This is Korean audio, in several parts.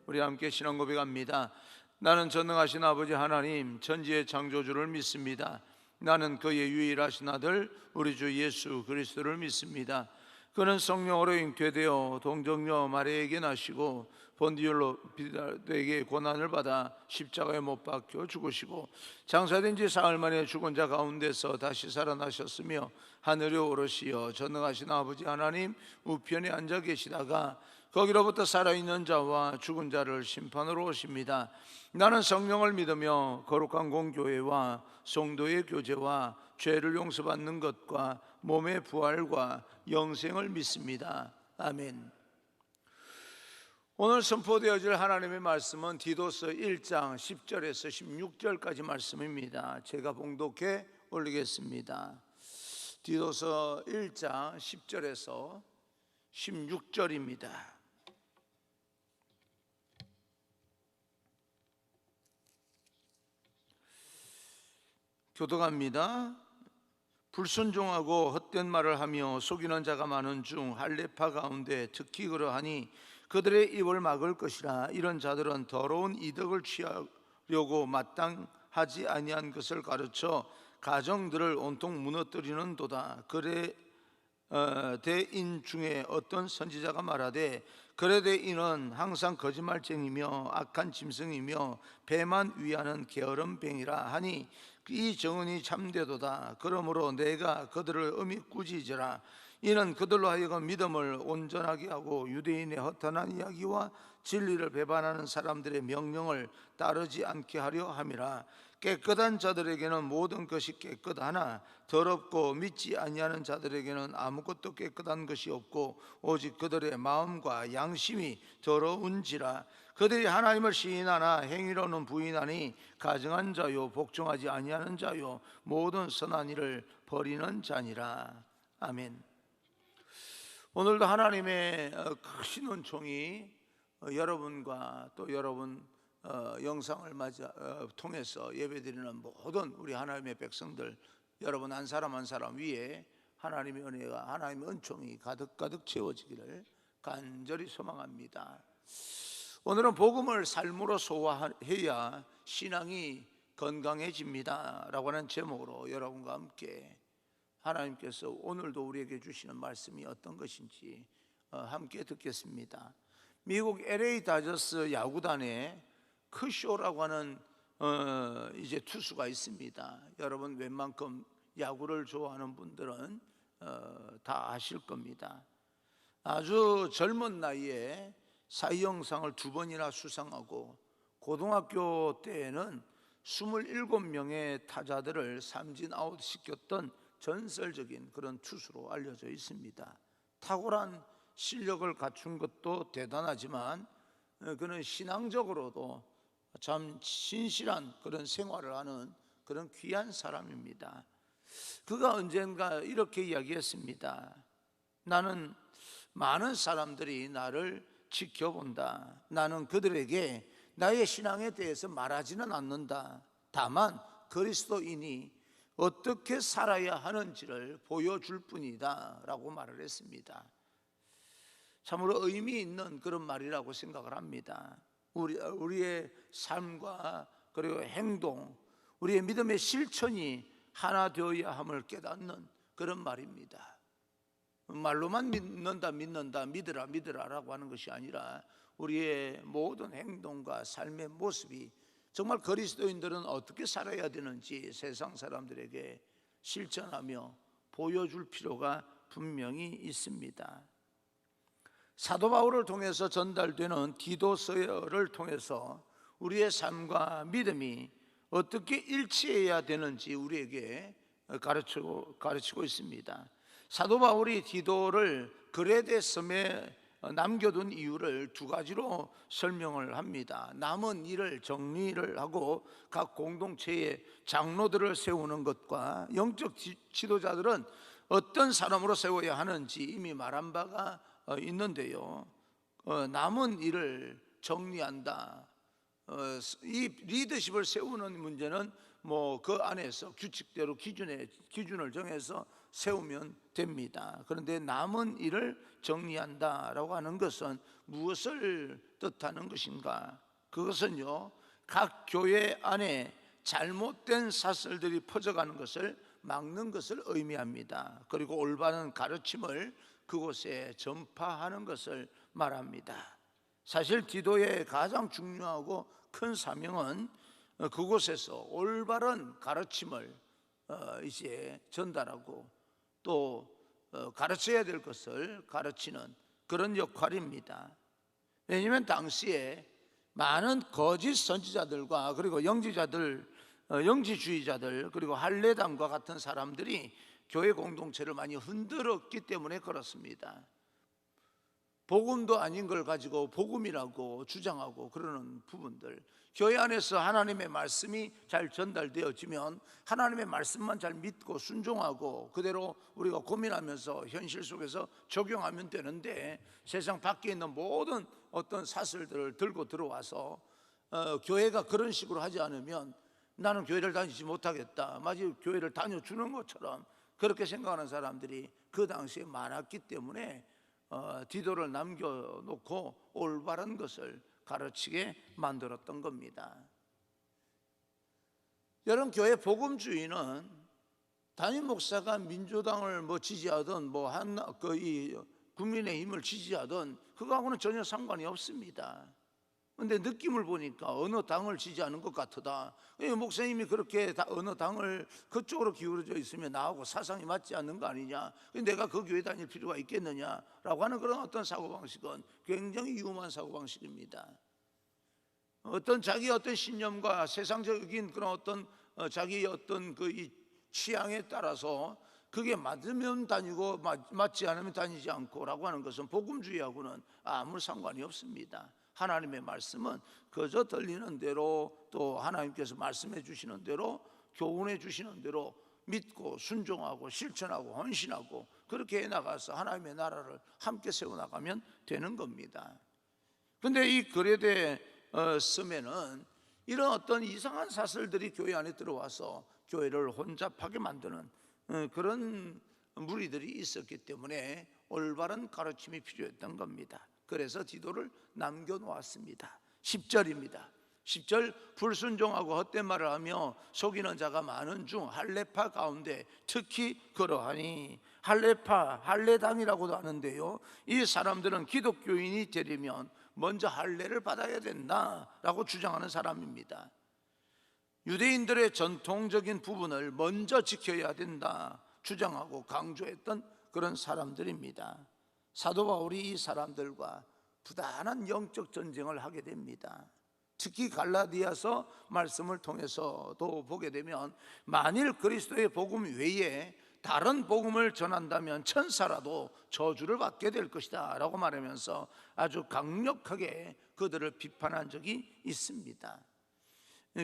우리 함께 신앙 고백합니다. 나는 전능하신 아버지 하나님 천지의 창조주를 믿습니다. 나는 그의 유일하신 아들 우리 주 예수 그리스도를 믿습니다. 그는 성령으로 잉태되어 동정녀 마리아에게 나시고 본디올로 빌라도에게 고난을 받아 십자가에 못 박혀 죽으시고 장사된 지 사흘 만에 죽은 자 가운데서 다시 살아나셨으며 하늘에 오르시어 전능하신 아버지 하나님 우편에 앉아 계시다가 거기로부터 살아있는 자와 죽은 자를 심판으로 오십니다. 나는 성령을 믿으며 거룩한 공교회와 성도의 교제와 죄를 용서받는 것과 몸의 부활과 영생을 믿습니다. 아멘. 오늘 선포되어질 하나님의 말씀은 디도서 1장 10절에서 16절까지 말씀입니다. 제가 봉독해 올리겠습니다. 디도서 1장 10절에서 16절입니다. 교독합니다. 불순종하고 헛된 말을 하며 속이는 자가 많은 중 할례파 가운데 특히 그러하니 그들의 입을 막을 것이라. 이런 자들은 더러운 이득을 취하려고 마땅하지 아니한 것을 가르쳐 가정들을 온통 무너뜨리는도다. 그래 대인 중에 어떤 선지자가 말하되 그래 대인은 항상 거짓말쟁이며 악한 짐승이며 배만 위하는 게으름뱅이라 하니 이 정언이 참되도다. 그러므로 내가 그들을 엄히 꾸짖으라. 이는 그들로 하여금 믿음을 온전하게 하고 유대인의 허탄한 이야기와 진리를 배반하는 사람들의 명령을 따르지 않게 하려 함이라. 깨끗한 자들에게는 모든 것이 깨끗하나 더럽고 믿지 아니하는 자들에게는 아무것도 깨끗한 것이 없고 오직 그들의 마음과 양심이 더러운지라. 그들이 하나님을 시인하나 행위로는 부인하니 가증한 자요 복종하지 아니하는 자요 모든 선한 일을 버리는 자니라. 아멘. 오늘도 하나님의 크신 은총이 여러분과 또 여러분 영상을 통해서 예배드리는 모든 우리 하나님의 백성들 여러분 한 사람 한 사람 위에 하나님의 은혜와 하나님의 은총이 가득가득 채워지기를 간절히 소망합니다. 오늘은 복음을 삶으로 소화해야 신앙이 건강해집니다 라고 하는 제목으로 여러분과 함께 하나님께서 오늘도 우리에게 주시는 말씀이 어떤 것인지 함께 듣겠습니다. 미국 LA 다저스 야구단에 크쇼라고 하는 이제 투수가 있습니다. 여러분 웬만큼 야구를 좋아하는 분들은 다 아실 겁니다. 아주 젊은 나이에 사이영상을 2번이나 수상하고 고등학교 때에는 27명의 타자들을 삼진 아웃 시켰던 전설적인 그런 투수로 알려져 있습니다. 탁월한 실력을 갖춘 것도 대단하지만 그는 신앙적으로도 참 신실한 그런 생활을 하는 그런 귀한 사람입니다. 그가 언젠가 이렇게 이야기했습니다. 나는 많은 사람들이 나를 지켜본다. 나는 그들에게 나의 신앙에 대해서 말하지는 않는다. 다만 그리스도인이 어떻게 살아야 하는지를 보여줄 뿐이다 라고 말을 했습니다. 참으로 의미 있는 그런 말이라고 생각을 합니다. 우리의 삶과 그리고 행동, 우리의 믿음의 실천이 하나 되어야 함을 깨닫는 그런 말입니다. 말로만 믿는다 믿으라 라고 하는 것이 아니라 우리의 모든 행동과 삶의 모습이 정말 그리스도인들은 어떻게 살아야 되는지 세상 사람들에게 실천하며 보여줄 필요가 분명히 있습니다. 사도 바울을 통해서 전달되는 디도서를 통해서 우리의 삶과 믿음이 어떻게 일치해야 되는지 우리에게 가르치고 있습니다. 사도 바울이 디도를 그레데 섬에 남겨둔 이유를 2가지로 설명을 합니다. 남은 일을 정리를 하고 각 공동체의 장로들을 세우는 것과 영적 지도자들은 어떤 사람으로 세워야 하는지 이미 말한 바가 있는데요. 남은 일을 정리한다. 이 리더십을 세우는 문제는 그 안에서 규칙대로 기준을 정해서 세우면 됩니다. 그런데 남은 일을 정리한다라고 하는 것은 무엇을 뜻하는 것인가? 그것은요, 각 교회 안에 잘못된 사설들이 퍼져가는 것을 막는 것을 의미합니다. 그리고 올바른 가르침을 그곳에 전파하는 것을 말합니다. 사실 디도의 가장 중요하고 큰 사명은 그곳에서 올바른 가르침을 이제 전달하고 또 가르쳐야 될 것을 가르치는 그런 역할입니다. 왜냐하면 당시에 많은 거짓 선지자들과 그리고 영지주의자들 그리고 할례당과 같은 사람들이 교회 공동체를 많이 흔들었기 때문에 그렇습니다. 복음도 아닌 걸 가지고 복음이라고 주장하고 그러는 부분들, 교회 안에서 하나님의 말씀이 잘 전달되어지면 하나님의 말씀만 잘 믿고 순종하고 그대로 우리가 고민하면서 현실 속에서 적용하면 되는데, 세상 밖에 있는 모든 어떤 사설들을 들고 들어와서 교회가 그런 식으로 하지 않으면 나는 교회를 다니지 못하겠다, 마치 교회를 다녀주는 것처럼 그렇게 생각하는 사람들이 그 당시에 많았기 때문에 디도를 남겨놓고 올바른 것을 가르치게 만들었던 겁니다. 여러분, 교회 복음주의는 담임 목사가 민주당을 지지하든 국민의힘을 지지하든 그거하고는 전혀 상관이 없습니다. 근데 느낌을 보니까 어느 당을 지지하는 것 같다. 목사님이 그렇게 어느 당을 그쪽으로 기울어져 있으면 나하고 사상이 맞지 않는 거 아니냐, 내가 그 교회 다닐 필요가 있겠느냐라고 하는 그런 어떤 사고방식은 굉장히 위험한 사고방식입니다. 어떤 자기 어떤 신념과 세상적인 그런 어떤 자기 어떤 이 취향에 따라서 그게 맞으면 다니고 맞지 않으면 다니지 않고라고 하는 것은 복음주의하고는 아무 상관이 없습니다. 하나님의 말씀은 그저 들리는 대로 또 하나님께서 말씀해 주시는 대로 교훈해 주시는 대로 믿고 순종하고 실천하고 헌신하고 그렇게 해나가서 하나님의 나라를 함께 세워나가면 되는 겁니다. 그런데 이 거레대 섬에는 이런 어떤 이상한 사설들이 교회 안에 들어와서 교회를 혼잡하게 만드는 그런 무리들이 있었기 때문에 올바른 가르침이 필요했던 겁니다. 그래서 디도를 남겨놓았습니다. 10절입니다. 10절, 불순종하고 헛된 말을 하며 속이는 자가 많은 중 할례파 가운데 특히 그러하니, 할례파, 할례당이라고도 하는데요, 이 사람들은 기독교인이 되려면 먼저 할례를 받아야 된다라고 주장하는 사람입니다. 유대인들의 전통적인 부분을 먼저 지켜야 된다 주장하고 강조했던 그런 사람들입니다. 사도 바울이 이 사람들과 부단한 영적 전쟁을 하게 됩니다. 특히 갈라디아서 말씀을 통해서도 보게 되면 만일 그리스도의 복음 외에 다른 복음을 전한다면 천사라도 저주를 받게 될 것이다 라고 말하면서 아주 강력하게 그들을 비판한 적이 있습니다.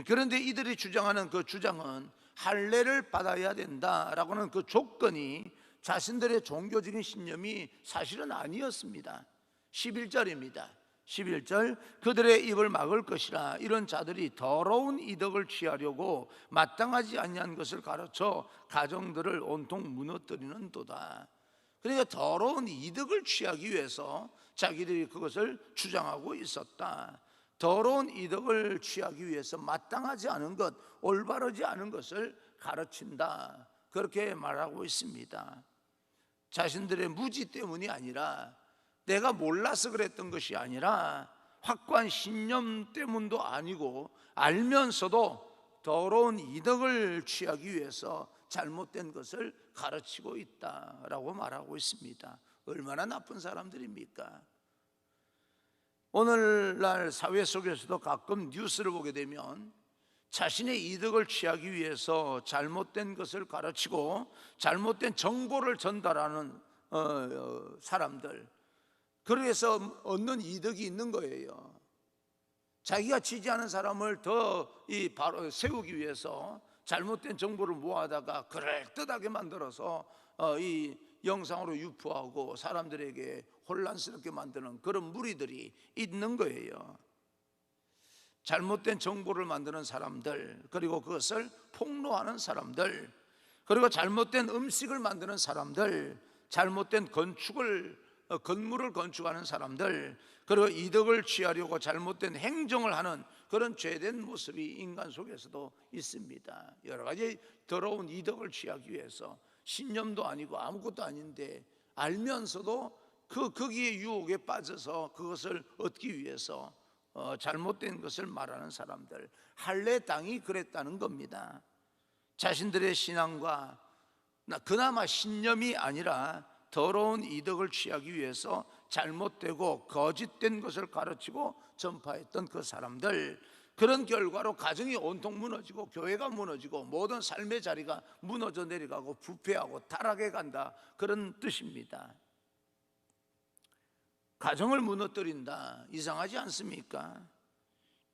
그런데 이들이 주장하는 그 주장은 할례를 받아야 된다라고 하는 그 조건이 자신들의 종교적인 신념이 사실은 아니었습니다. 11절입니다. 11절, 그들의 입을 막을 것이라 이런 자들이 더러운 이덕을 취하려고 마땅하지 아니한 것을 가르쳐 가정들을 온통 무너뜨리는도다. 그러니까 더러운 이덕을 취하기 위해서 자기들이 그것을 주장하고 있었다. 더러운 이덕을 취하기 위해서 마땅하지 않은 것, 올바르지 않은 것을 가르친다, 그렇게 말하고 있습니다. 자신들의 무지 때문이 아니라, 내가 몰라서 그랬던 것이 아니라 확고한 신념 때문도 아니고 알면서도 더러운 이덕을 취하기 위해서 잘못된 것을 가르치고 있다라고 말하고 있습니다. 얼마나 나쁜 사람들입니까? 오늘날 사회 속에서도 가끔 뉴스를 보게 되면 자신의 이득을 취하기 위해서 잘못된 것을 가르치고 잘못된 정보를 전달하는 사람들, 그래서 얻는 이득이 있는 거예요. 자기가 지지하는 사람을 더 바로 세우기 위해서 잘못된 정보를 모아다가 그럴듯하게 만들어서 이 영상으로 유포하고 사람들에게 혼란스럽게 만드는 그런 무리들이 있는 거예요. 잘못된 정보를 만드는 사람들, 그리고 그것을 폭로하는 사람들, 그리고 잘못된 음식을 만드는 사람들, 잘못된 건물을 건축하는 사람들, 그리고 이득을 취하려고 잘못된 행정을 하는 그런 죄된 모습이 인간 속에서도 있습니다. 여러 가지 더러운 이득을 취하기 위해서 신념도 아니고 아무것도 아닌데 알면서도 거기에 유혹에 빠져서 그것을 얻기 위해서 잘못된 것을 말하는 사람들, 할례 땅이 그랬다는 겁니다. 자신들의 신앙과 그나마 신념이 아니라 더러운 이득을 취하기 위해서 잘못되고 거짓된 것을 가르치고 전파했던 그 사람들, 그런 결과로 가정이 온통 무너지고 교회가 무너지고 모든 삶의 자리가 무너져 내려가고 부패하고 타락해 간다, 그런 뜻입니다. 가정을 무너뜨린다, 이상하지 않습니까?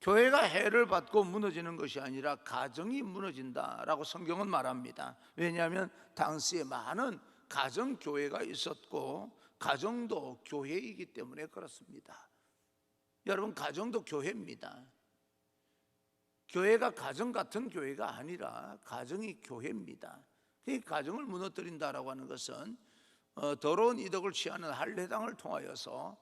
교회가 해를 받고 무너지는 것이 아니라 가정이 무너진다라고 성경은 말합니다. 왜냐하면 당시에 많은 가정교회가 있었고 가정도 교회이기 때문에 그렇습니다. 여러분, 가정도 교회입니다. 교회가 가정 같은 교회가 아니라 가정이 교회입니다. 가정을 무너뜨린다라고 하는 것은 더러운 이득을 취하는 할례당을 통하여서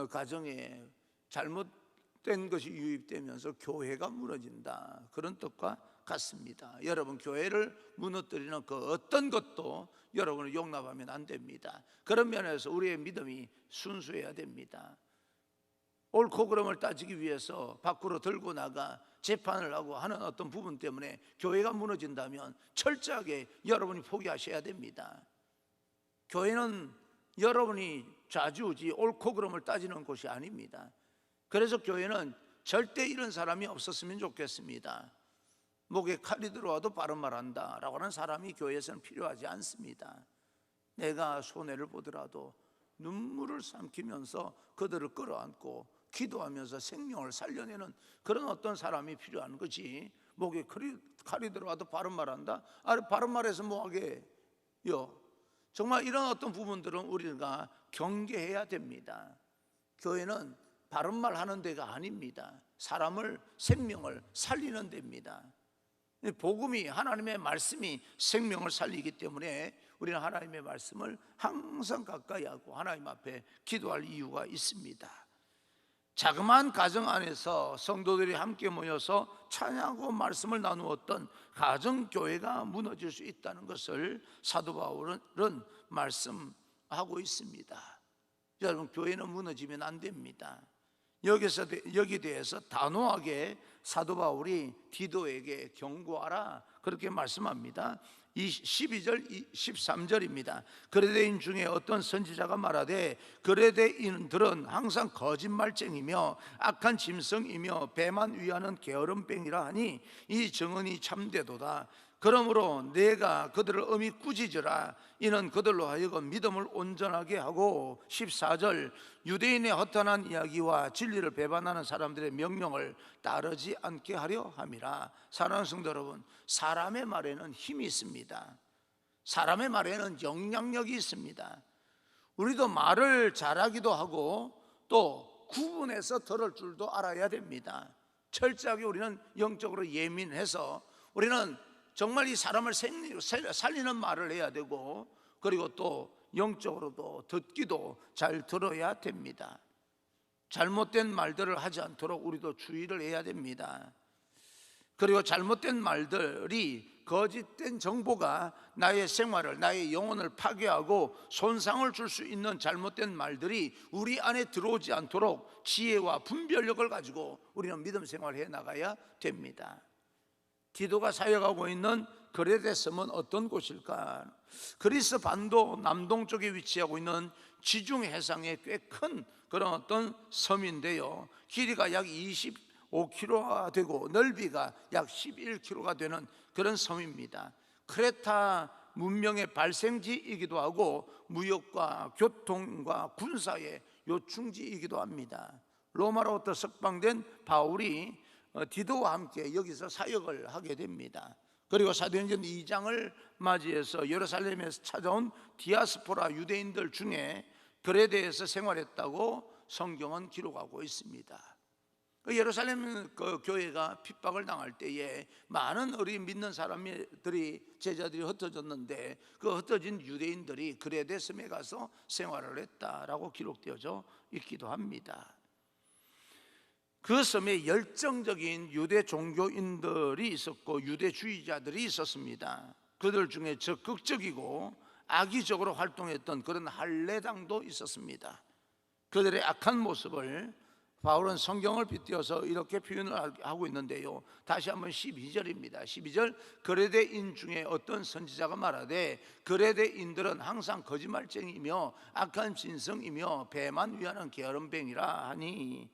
가정에 잘못된 것이 유입되면서 교회가 무너진다, 그런 뜻과 같습니다. 여러분, 교회를 무너뜨리는 그 어떤 것도 여러분을 용납하면 안 됩니다. 그런 면에서 우리의 믿음이 순수해야 됩니다. 옳고 그름을 따지기 위해서 밖으로 들고 나가 재판을 하고 하는 어떤 부분 때문에 교회가 무너진다면 철저하게 여러분이 포기하셔야 됩니다. 교회는 여러분이 좌지우지 옳고 그름을 따지는 곳이 아닙니다. 그래서 교회는 절대 이런 사람이 없었으면 좋겠습니다. 목에 칼이 들어와도 바른 말한다 라고 하는 사람이 교회에서는 필요하지 않습니다. 내가 손해를 보더라도 눈물을 삼키면서 그들을 끌어안고 기도하면서 생명을 살려내는 그런 어떤 사람이 필요한 거지, 목에 칼이 들어와도 바른 말한다? 바른 말해서 뭐하게요? 정말 이런 어떤 부분들은 우리가 경계해야 됩니다. 교회는 바른 말 하는 데가 아닙니다. 사람을, 생명을 살리는 데입니다. 복음이, 하나님의 말씀이 생명을 살리기 때문에 우리는 하나님의 말씀을 항상 가까이 하고 하나님 앞에 기도할 이유가 있습니다. 자그마한 가정 안에서 성도들이 함께 모여서 찬양하고 말씀을 나누었던 가정교회가 무너질 수 있다는 것을 사도 바울은 말씀하고 있습니다. 여러분, 교회는 무너지면 안 됩니다. 여기에 대해서 단호하게 사도 바울이 디도에게 경고하라, 그렇게 말씀합니다. 12절 13절입니다. 그레데인 중에 어떤 선지자가 말하되 그레데인들은 항상 거짓말쟁이며 악한 짐승이며 배만 위하는 게으름뱅이라 하니 이 증언이 참되도다. 그러므로 내가 그들을 엄히 꾸짖으라. 이는 그들로 하여금 믿음을 온전하게 하고 14절 유대인의 허탄한 이야기와 진리를 배반하는 사람들의 명령을 따르지 않게 하려 함이라. 사랑하는 성도 여러분, 사람의 말에는 힘이 있습니다. 사람의 말에는 영향력이 있습니다. 우리도 말을 잘하기도 하고 또 구분해서 들을 줄도 알아야 됩니다. 철저하게 우리는 영적으로 예민해서 우리는 정말 이 사람을 살리는 말을 해야 되고, 그리고 또 영적으로도 듣기도 잘 들어야 됩니다. 잘못된 말들을 하지 않도록 우리도 주의를 해야 됩니다. 그리고 잘못된 말들이, 거짓된 정보가 나의 생활을, 나의 영혼을 파괴하고 손상을 줄 수 있는 잘못된 말들이 우리 안에 들어오지 않도록 지혜와 분별력을 가지고 우리는 믿음 생활을 해 나가야 됩니다. 디도가 사역하고 있는 그레데 섬은 어떤 곳일까? 그리스 반도 남동쪽에 위치하고 있는 지중 해상에 꽤 큰 그런 어떤 섬인데요, 길이가 약 25km가 되고 넓이가 약 11km가 되는 그런 섬입니다. 크레타 문명의 발생지이기도 하고 무역과 교통과 군사의 요충지이기도 합니다. 로마로부터 석방된 바울이 디도와 함께 여기서 사역을 하게 됩니다. 그리고 사도행전 2장을 맞이해서 예루살렘에서 찾아온 디아스포라 유대인들 중에 그레데에서 생활했다고 성경은 기록하고 있습니다. 예루살렘 교회가 핍박을 당할 때에 많은 어린 믿는 사람들이, 제자들이 흩어졌는데 그 흩어진 유대인들이 그레데 섬에 가서 생활을 했다라고 기록되어져 있기도 합니다. 그 섬에 열정적인 유대 종교인들이 있었고 유대주의자들이 있었습니다. 그들 중에 적극적이고 악의적으로 활동했던 그런 할례당도 있었습니다. 그들의 악한 모습을 바울은 성경을 빗대어서 이렇게 표현을 하고 있는데요. 다시 한번 12절입니다. 12절, 그레데인 중에 어떤 선지자가 말하되 그레데인들은 항상 거짓말쟁이며 악한 진성이며 배만 위하는 게으름뱅이라 하니,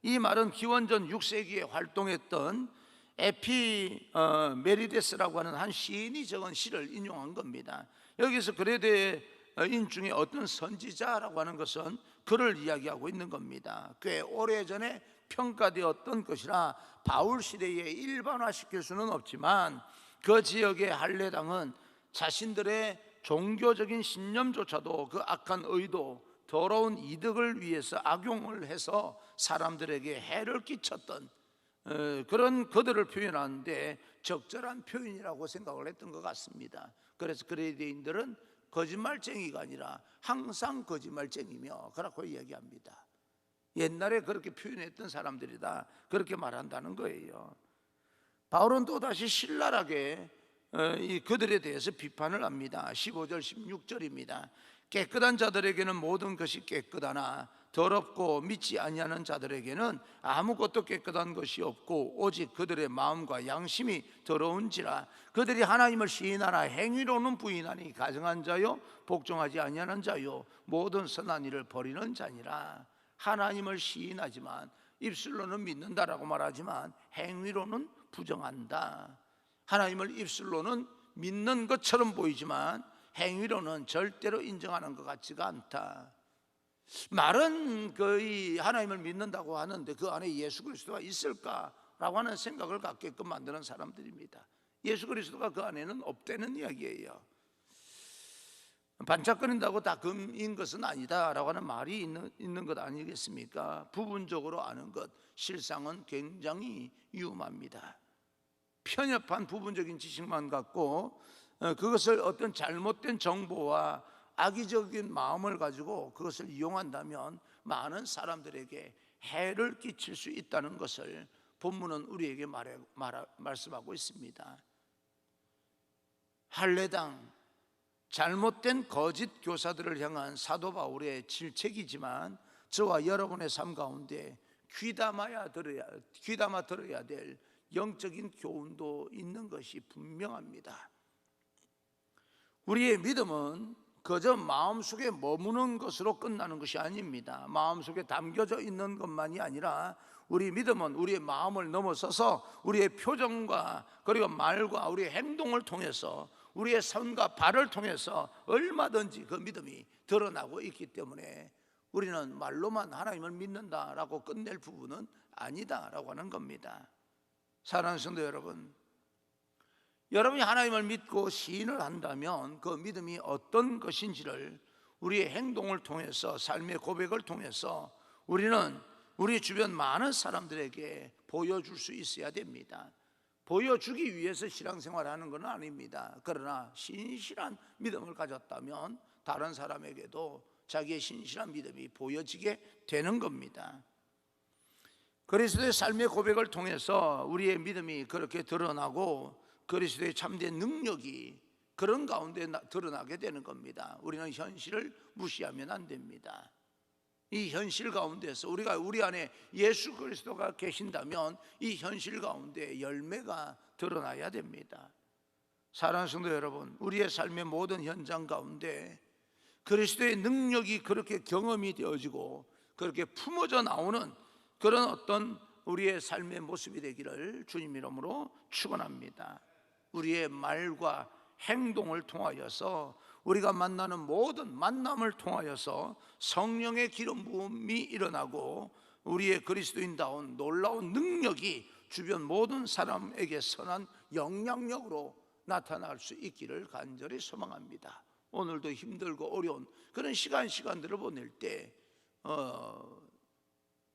이 말은 기원전 6세기에 활동했던 에피메리데스라고 하는 한 시인이 적은 시를 인용한 겁니다. 여기서 그레데인 중에 어떤 선지자라고 하는 것은 그를 이야기하고 있는 겁니다. 꽤 오래전에 평가되었던 것이라 바울 시대에 일반화시킬 수는 없지만 그 지역의 할례당은 자신들의 종교적인 신념조차도 그 악한 의도, 더러운 이득을 위해서 악용을 해서 사람들에게 해를 끼쳤던 그런 그들을 표현하는데 적절한 표현이라고 생각을 했던 것 같습니다. 그래서 그레데인들은 거짓말쟁이가 아니라 항상 거짓말쟁이며 그렇게 이야기합니다. 옛날에 그렇게 표현했던 사람들이다, 그렇게 말한다는 거예요. 바울은 또다시 신랄하게 그들에 대해서 비판을 합니다. 15절 16절입니다. 깨끗한 자들에게는 모든 것이 깨끗하나 더럽고 믿지 아니하는 자들에게는 아무것도 깨끗한 것이 없고 오직 그들의 마음과 양심이 더러운지라. 그들이 하나님을 시인하나 행위로는 부인하니 가증한 자요 복종하지 아니하는 자요 모든 선한 일을 버리는 자니라. 하나님을 시인하지만 입술로는 믿는다라고 말하지만 행위로는 부정한다. 하나님을 입술로는 믿는 것처럼 보이지만 행위로는 절대로 인정하는 것 같지가 않다. 말은 거의 하나님을 믿는다고 하는데 그 안에 예수 그리스도가 있을까라고 하는 생각을 갖게끔 만드는 사람들입니다. 예수 그리스도가 그 안에는 없다는 이야기예요. 반짝거린다고 다 금인 것은 아니다라고 하는 말이 있는 것 아니겠습니까? 부분적으로 아는 것, 실상은 굉장히 위험합니다. 편협한 부분적인 지식만 갖고 그것을 어떤 잘못된 정보와 악의적인 마음을 가지고 그것을 이용한다면 많은 사람들에게 해를 끼칠 수 있다는 것을 본문은 우리에게 말씀하고 있습니다. 할례당, 잘못된 거짓 교사들을 향한 사도 바울의 질책이지만 저와 여러분의 삶 가운데 귀담아 들어야 될 영적인 교훈도 있는 것이 분명합니다. 우리의 믿음은 그저 마음속에 머무는 것으로 끝나는 것이 아닙니다. 마음속에 담겨져 있는 것만이 아니라 우리 믿음은 우리의 마음을 넘어서서 우리의 표정과 그리고 말과 우리의 행동을 통해서 우리의 손과 발을 통해서 얼마든지 그 믿음이 드러나고 있기 때문에 우리는 말로만 하나님을 믿는다라고 끝낼 부분은 아니다라고 하는 겁니다. 사랑하는 성도 여러분, 여러분이 하나님을 믿고 시인을 한다면 그 믿음이 어떤 것인지를 우리의 행동을 통해서, 삶의 고백을 통해서 우리는 우리 주변 많은 사람들에게 보여줄 수 있어야 됩니다. 보여주기 위해서 신앙생활하는 건 아닙니다. 그러나 신실한 믿음을 가졌다면 다른 사람에게도 자기의 신실한 믿음이 보여지게 되는 겁니다. 그리스도의 삶의 고백을 통해서 우리의 믿음이 그렇게 드러나고 그리스도의 참된 능력이 그런 가운데 드러나게 되는 겁니다. 우리는 현실을 무시하면 안 됩니다. 이 현실 가운데서 우리 안에 예수 그리스도가 계신다면 이 현실 가운데 열매가 드러나야 됩니다. 사랑하는 성도 여러분, 우리의 삶의 모든 현장 가운데 그리스도의 능력이 그렇게 경험이 되어지고 그렇게 품어져 나오는 그런 어떤 우리의 삶의 모습이 되기를 주님 이름으로 축원합니다. 우리의 말과 행동을 통하여서 우리가 만나는 모든 만남을 통하여서 성령의 기름 부음이 일어나고 우리의 그리스도인다운 놀라운 능력이 주변 모든 사람에게 선한 영향력으로 나타날 수 있기를 간절히 소망합니다. 오늘도 힘들고 어려운 그런 시간들을 보낼 때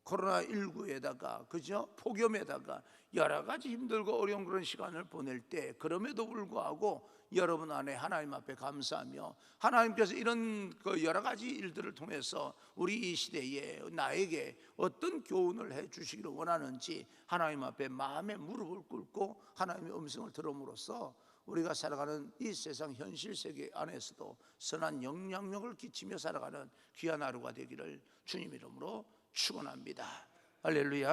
코로나19에다가 그죠? 폭염에다가 여러 가지 힘들고 어려운 그런 시간을 보낼 때, 그럼에도 불구하고 여러분 안에 하나님 앞에 감사하며, 하나님께서 이런 그 여러 가지 일들을 통해서 우리 이 시대에 나에게 어떤 교훈을 해 주시기를 원하는지 하나님 앞에 마음의 무릎을 꿇고 하나님의 음성을 들음으로써 우리가 살아가는 이 세상 현실 세계 안에서도 선한 영향력을 끼치며 살아가는 귀한 하루가 되기를 주님 이름으로 축원합니다. 할렐루야.